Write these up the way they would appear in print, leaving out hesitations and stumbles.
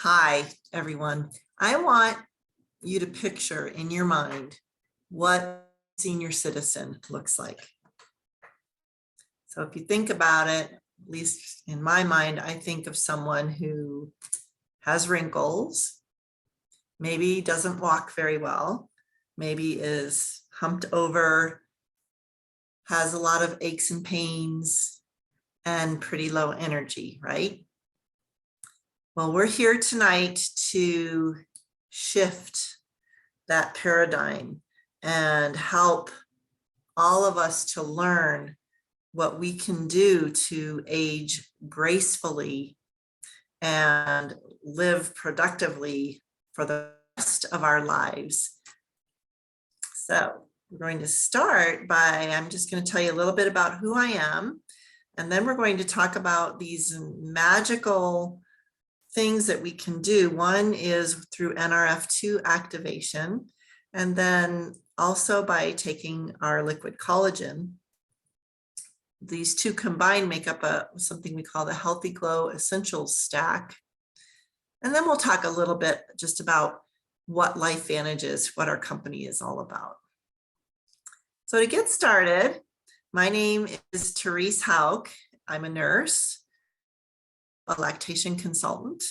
Hi, everyone. I want you to picture in your mind what a senior citizen looks like. So if you think about it, at least in my mind, I think of someone who has wrinkles, maybe doesn't walk very well, maybe is humped over, has a lot of aches and pains, and pretty low energy, right? Well, we're here tonight to shift that paradigm and help all of us to learn what we can do to age gracefully and live productively for the rest of our lives. So we're going to start by, I'm just going to tell you a little bit about who I am, and then we're going to talk about these magical things that we can do. One is through Nrf2 activation, and then also by taking our liquid collagen. These two combined make up something we call the Healthy Glow Essentials Stack. And then we'll talk a little bit just about what Lifevantage is, what our company is all about. So to get started, my name is Therese. I'm a nurse, a lactation consultant.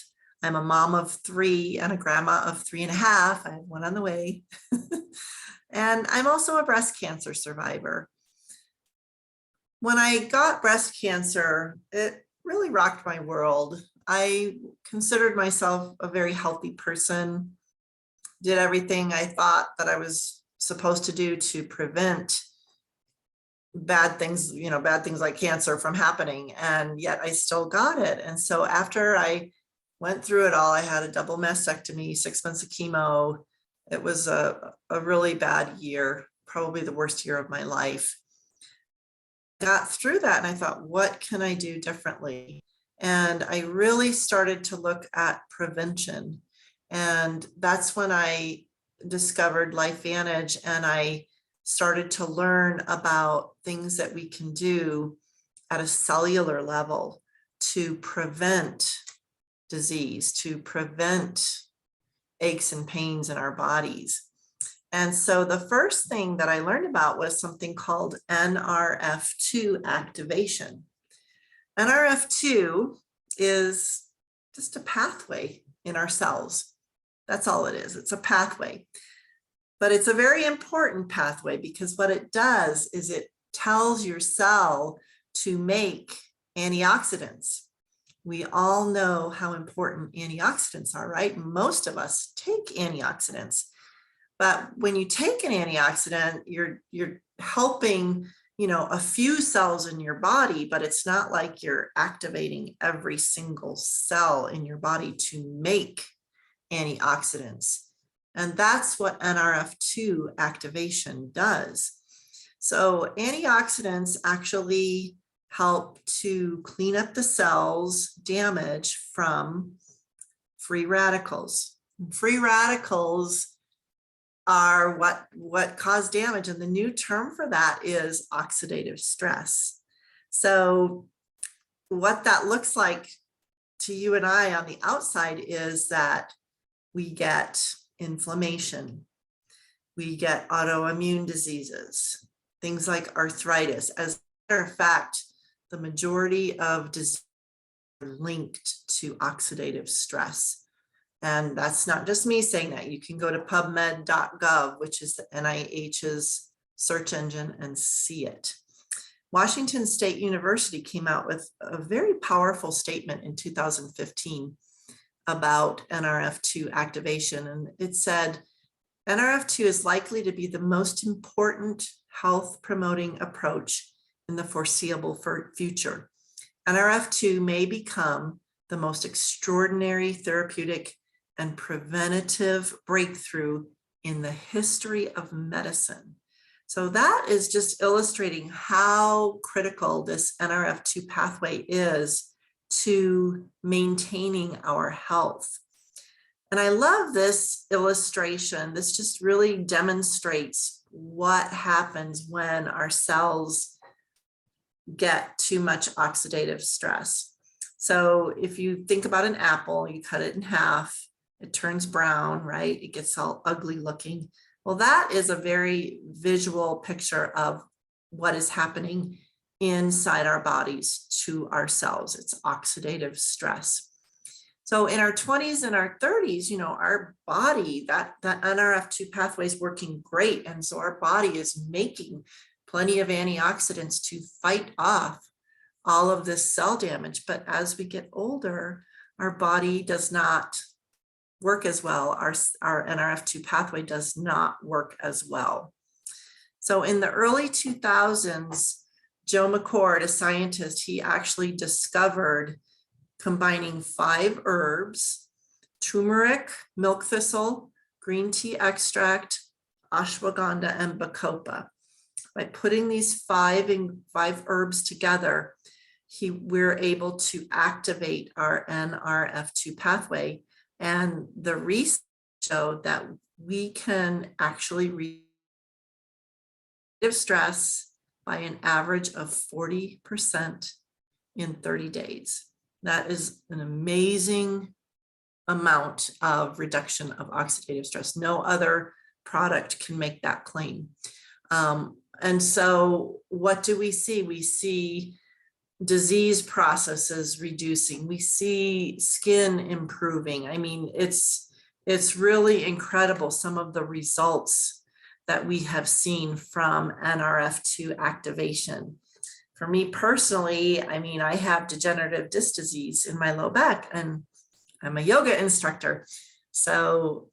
I'm a mom of 3 and a grandma of 3.5. I have one on the way. And I'm also a breast cancer survivor. When I got breast cancer, it really rocked my world. I considered myself a very healthy person, did everything I thought that I was supposed to do to prevent bad things like cancer from happening, and yet I still got it. And so after I went through it all, I had a double mastectomy, 6 months of chemo. It was a really bad year, probably the worst year of my life. Got through that and I thought, what can I do differently? And I really started to look at prevention. And that's when I discovered Lifevantage, and I started to learn about things that we can do at a cellular level to prevent disease, to prevent aches and pains in our bodies. And so the first thing that I learned about was something called Nrf2 activation. Nrf2 is just a pathway in our cells. That's all it is. It's a pathway. But it's a very important pathway because what it does is it tells your cell to make antioxidants. We all know how important antioxidants are, right? Most of us take antioxidants. But when you take an antioxidant, you're helping, a few cells in your body, but it's not like you're activating every single cell in your body to make antioxidants. And that's what Nrf2 activation does. So antioxidants actually help to clean up the cells damage from free radicals. Free radicals are what cause damage, and the new term for that is oxidative stress. So what that looks like to you and I on the outside is that we get inflammation, we get autoimmune diseases, things like arthritis. As a matter of fact, the majority of diseases are linked to oxidative stress. And that's not just me saying that. You can go to pubmed.gov, which is the NIH's search engine, and see it. Washington State University came out with a very powerful statement in 2015 about Nrf2 activation. And it said, Nrf2 is likely to be the most important health promoting approach in the foreseeable future. Nrf2 may become the most extraordinary therapeutic and preventative breakthrough in the history of medicine. So that is just illustrating how critical this Nrf2 pathway is to maintaining our health. And I love this illustration. This just really demonstrates what happens when our cells get too much oxidative stress. So if you think about an apple, you cut it in half, it turns brown, right? It gets all ugly looking. Well, that is a very visual picture of what is happening inside our bodies to our cells. It's oxidative stress. So in our 20s and our 30s, our body, that Nrf2 pathway is working great. And so our body is making plenty of antioxidants to fight off all of this cell damage. But as we get older, our body does not work as well. Our Nrf2 pathway does not work as well. So in the early 2000s, Joe McCord, a scientist, he actually discovered combining 5 herbs, turmeric, milk thistle, green tea extract, ashwagandha, and bacopa. By putting these 5 herbs together, we're able to activate our Nrf2 pathway. And the research showed that we can actually reduce stress by an average of 40% in 30 days. That is an amazing amount of reduction of oxidative stress. No other product can make that claim. And so what do we see? We see disease processes reducing. We see skin improving. I mean, it's really incredible, some of the results that we have seen from Nrf2 activation. For me personally, I mean, I have degenerative disc disease in my low back, and I'm a yoga instructor. So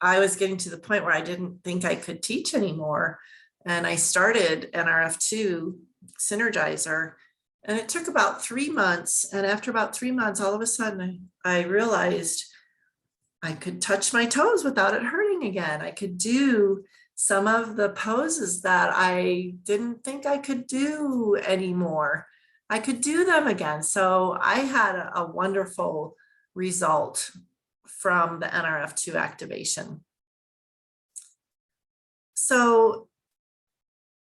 I was getting to the point where I didn't think I could teach anymore. And I started Nrf2 Synergizer, and it took about 3 months. And after about 3 months, all of a sudden I realized I could touch my toes without it hurting again. I could do some of the poses that I didn't think I could do anymore. I could do them again. So I had a wonderful result from the Nrf2 activation. So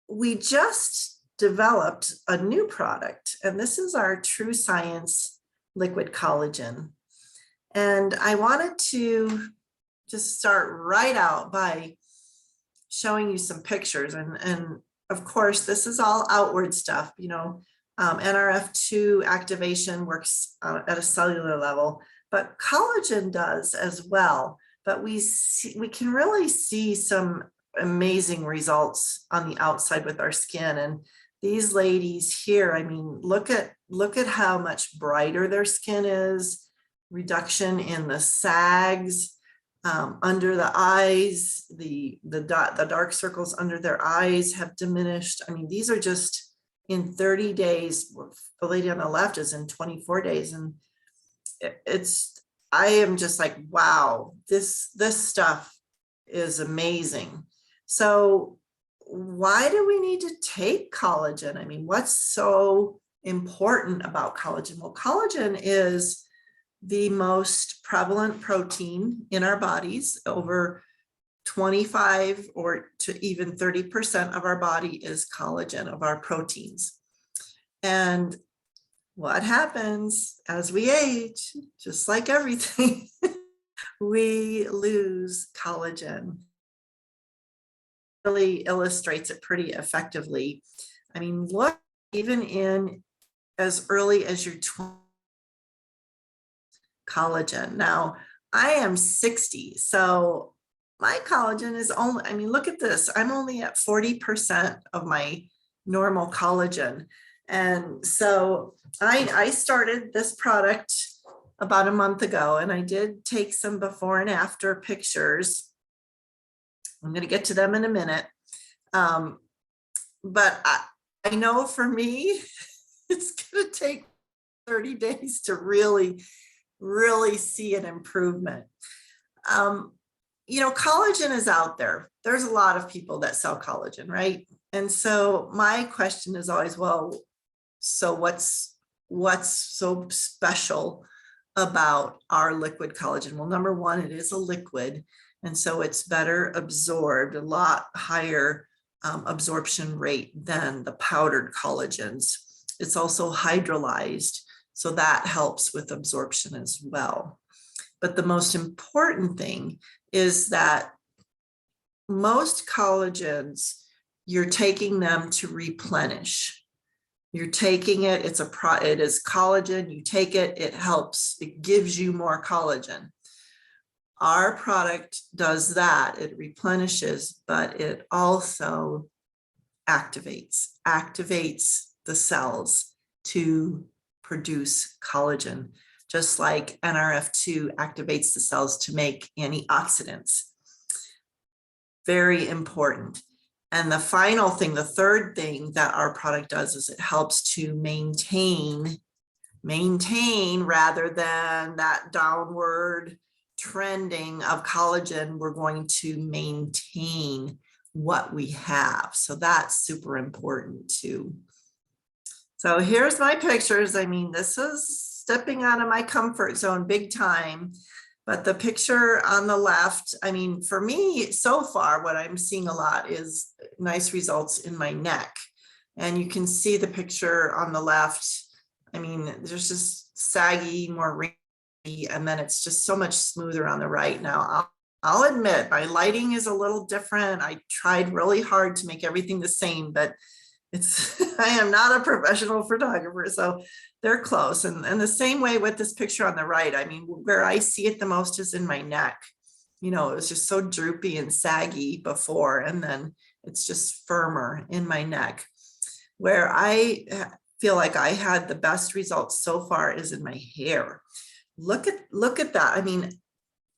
we just developed a new product, and this is our True Science liquid collagen. And I wanted to just start right out by showing you some pictures. And of course, this is all outward stuff. Nrf2 activation works at a cellular level, but collagen does as well. But we can really see some amazing results on the outside with our skin. And these ladies here, I mean, look at how much brighter their skin is, reduction in the sags under the eyes, the dark circles under their eyes have diminished. I mean, these are just in 30 days. The lady on the left is in 24 days. And I am just like, wow, this stuff is amazing. So why do we need to take collagen? I mean, what's so important about collagen? Well, collagen is the most prevalent protein in our bodies. Over 25 or to even 30% of our body is collagen, of our proteins. And what happens as we age, just like everything, we lose collagen. Really illustrates it pretty effectively. I mean, look, even in as early as your 20s, collagen. Now, I am 60, so my collagen is only, I mean, look at this. I'm only at 40% of my normal collagen. And so I started this product about a month ago, and I did take some before and after pictures. I'm going to get to them in a minute. But I know for me, it's going to take 30 days to really see an improvement. Collagen is out there. There's a lot of people that sell collagen, right? And so my question is always, well, so what's so special about our liquid collagen? Well, number one, it is a liquid, and so it's better absorbed, a lot higher absorption rate than the powdered collagens. It's also hydrolyzed, So that helps with absorption as well. But the most important thing is that most collagens, you're taking them to replenish. You're taking it, it is collagen, you take it, it helps, it gives you more collagen. Our product does that, it replenishes, but it also activates the cells to produce collagen, just like Nrf2 activates the cells to make antioxidants. Very important. And the final thing, the third thing that our product does is it helps to maintain rather than that downward trending of collagen. We're going to maintain what we have. So that's super important too. So here's my pictures. I mean, this is stepping out of my comfort zone big time. But the picture on the left, I mean, for me, so far, what I'm seeing a lot is nice results in my neck. And you can see the picture on the left. I mean, there's just saggy, more wrinkly, and then it's just so much smoother on the right. Now, I'll admit my lighting is a little different. I tried really hard to make everything the same, but I am not a professional photographer, so they're close. And the same way with this picture on the right, I mean, where I see it the most is in my neck. You know, it was just so droopy and saggy before, and then it's just firmer in my neck. Where I feel like I had the best results so far is in my hair. Look at that. I mean,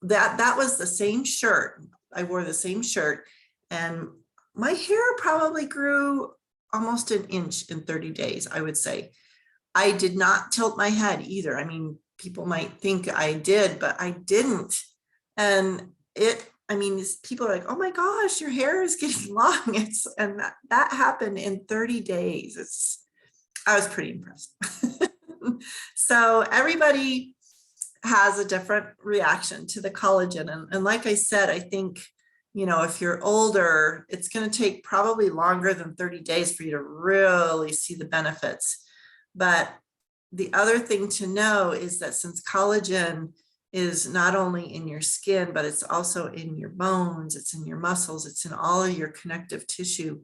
that was the same shirt. I wore the same shirt, and my hair probably grew almost an inch in 30 days, I would say. I did not tilt my head either. I mean, people might think I did, but I didn't. And I mean, people are like, oh my gosh, your hair is getting long. And that happened in 30 days. I was pretty impressed. So everybody has a different reaction to the collagen. And like I said, I think, you know, if you're older, it's going to take probably longer than 30 days for you to really see the benefits. But the other thing to know is that since collagen is not only in your skin, but it's also in your bones, it's in your muscles, it's in all of your connective tissue,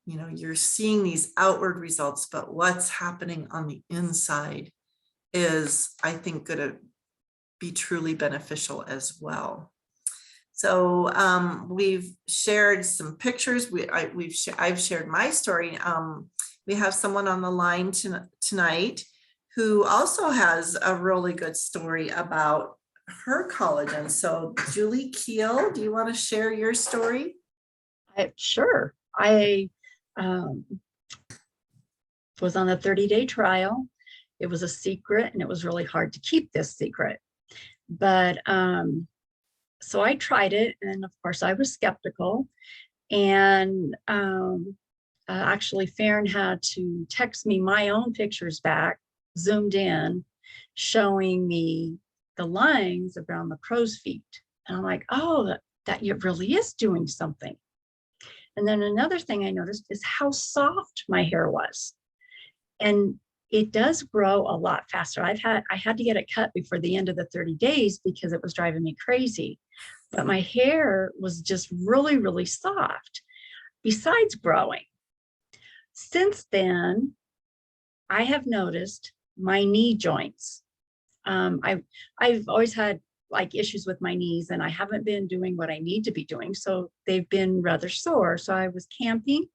you know, you're seeing these outward results, but what's happening on the inside is, I think, going to be truly beneficial as well. So we've shared some pictures. I've shared my story. We have someone on the line tonight who also has a really good story about her collagen. So Julie Keel, do you want to share your story? Sure. I was on a 30-day trial. It was a secret, and it was really hard to keep this secret. But so I tried it, and of course I was skeptical. And actually Farron had to text me my own pictures back, zoomed in, showing me the lines around the crow's feet. And I'm like, oh, that it really is doing something. And then another thing I noticed is how soft my hair was. And it does grow a lot faster. I had to get it cut before the end of the 30 days because it was driving me crazy. But my hair was just really, really soft, besides growing. Since then, I have noticed my knee joints. I've always had like issues with my knees, and I haven't been doing what I need to be doing. So they've been rather sore. So I was camping,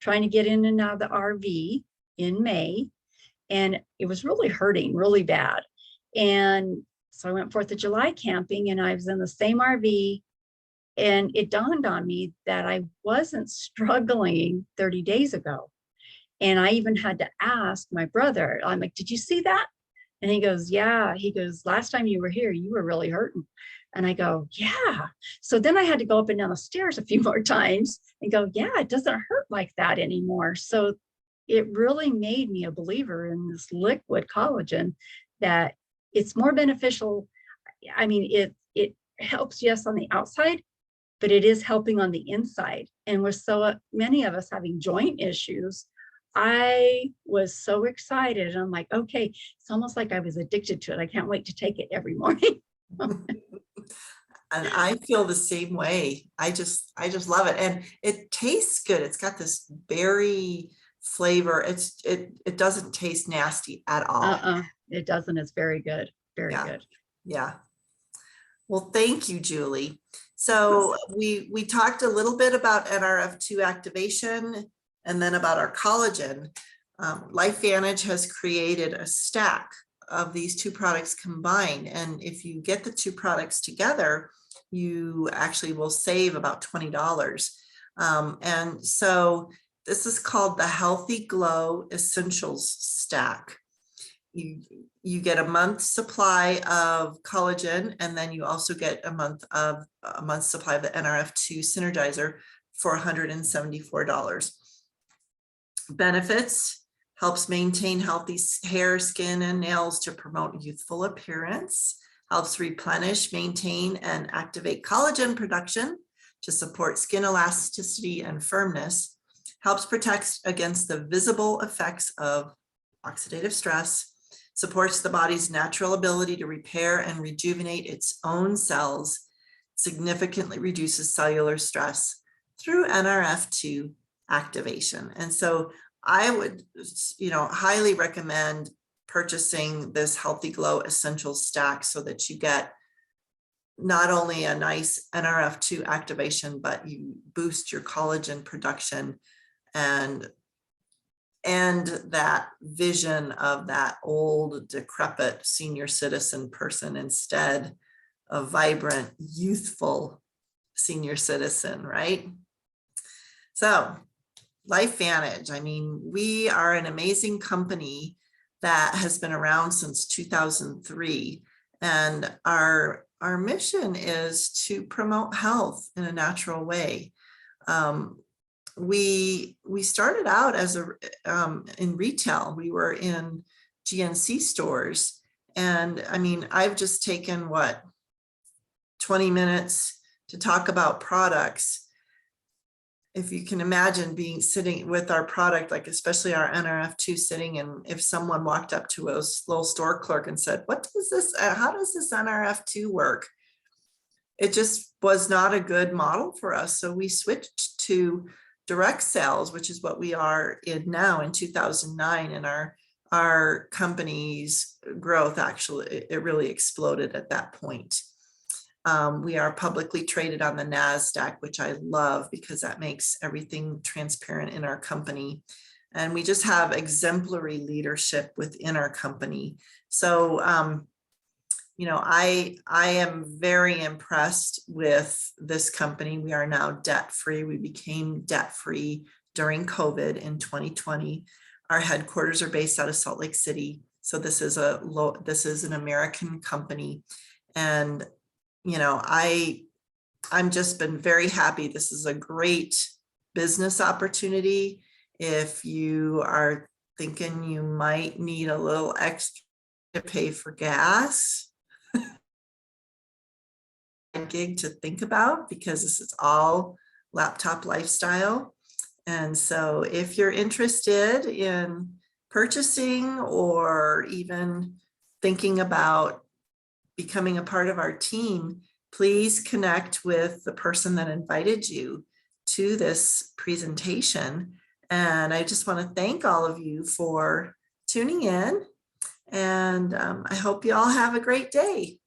trying to get in and out of the RV in May. And it was really hurting really bad. And so I went 4th of July camping, and I was in the same RV, and it dawned on me that I wasn't struggling 30 days ago. And I even had to ask my brother, I'm like, did you see that? And he goes, yeah. He goes, last time you were here, you were really hurting. And I go, yeah. So then I had to go up and down the stairs a few more times and go, yeah, it doesn't hurt like that anymore. So it really made me a believer in this liquid collagen, that it's more beneficial. I mean, it helps, yes, on the outside, but it is helping on the inside. And with so many of us having joint issues, I was so excited. I'm like, okay, it's almost like I was addicted to it. I can't wait to take it every morning. And I feel the same way. I just love it. And it tastes good. It's got this berry flavor. It doesn't taste nasty at all. It doesn't. It's very good. Very Yeah. good. Yeah. Well, thank you, Julie. So we talked a little bit about Nrf2 activation and then about our collagen. Lifevantage has created a stack of these two products combined. And if you get the two products together, you actually will save about $20. And so this is called the Healthy Glow Essentials Stack. You get a month's supply of collagen, and then you also get a month's supply of the Nrf2 Synergizer for $174. Benefits: helps maintain healthy hair, skin, and nails to promote youthful appearance, helps replenish, maintain, and activate collagen production to support skin elasticity and firmness, helps protect against the visible effects of oxidative stress, supports the body's natural ability to repair and rejuvenate its own cells, significantly reduces cellular stress through Nrf2 activation. And so I would, highly recommend purchasing this Healthy Glow Essential Stack so that you get not only a nice Nrf2 activation, but you boost your collagen production and that vision of that old, decrepit senior citizen person instead of vibrant, youthful senior citizen, right? So Lifevantage, I mean, we are an amazing company that has been around since 2003. And our mission is to promote health in a natural way. We started out as in retail. We were in GNC stores. And I mean, I've just taken 20 minutes to talk about products. If you can imagine sitting with our product, like especially our Nrf2 sitting, and if someone walked up to a little store clerk and said, how does this Nrf2 work? It just was not a good model for us. So we switched to direct sales, which is what we are in now in 2009. And our company's growth, actually, it really exploded at that point. We are publicly traded on the NASDAQ, which I love because that makes everything transparent in our company. And we just have exemplary leadership within our company. So, I am very impressed with this company. We are now debt-free. We became debt-free during COVID in 2020. Our headquarters are based out of Salt Lake City. So this is an American company. And I'm just been very happy. This is a great business opportunity. If you are thinking you might need a little extra to pay for gas, a gig to think about, because this is all laptop lifestyle. And so if you're interested in purchasing or even thinking about becoming a part of our team, please connect with the person that invited you to this presentation. And I just want to thank all of you for tuning in. And I hope you all have a great day.